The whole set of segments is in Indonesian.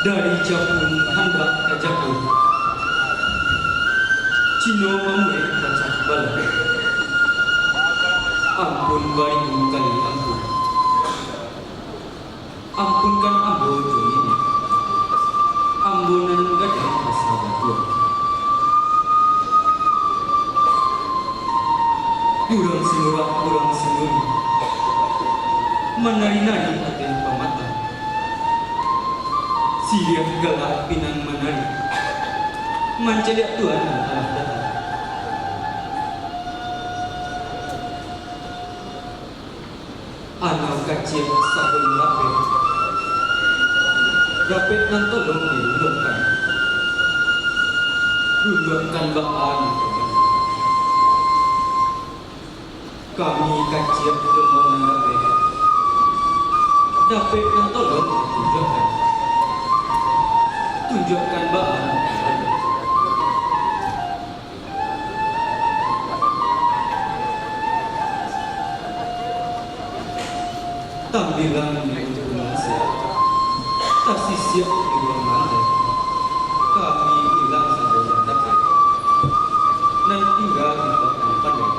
Dari Japun hendak ke Japun, Cino mamue kacak balak. Ampun barimu kali ampun, ampunkan ambo ini. Ambunan gadang asa batuan. Urang sinurak, urang sinuri, menari-nari aten pamata. Siriah galak pinang menari, manceliak Tuhan alah datang. Anau kacil sabun rapet, rapet nan tolong dirundukkan, rundukkan baan. Kami kacil dengan rapet, rapet nan tolong dirundukkan, tunjukkan baan. Tampilan untuk manusia tak siap di ruang lantai. Kami hilang sampai dapat dan tinggal di belakang pandai.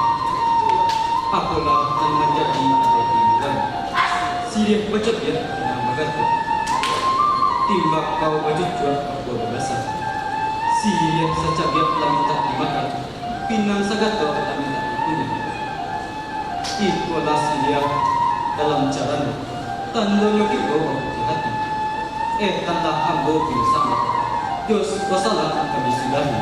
Akulah yang menjadi adik tinggal. Sirih bercepat yang berkata, timbak kau berjujuan aku berbahasa. Sirih secabiak kami tak dimakan, pinang sagato kami tak dipunya. Ikulah sirih dalam jalan tandanya kita hati tanda ambo bersama Yos wasalah kami sudahi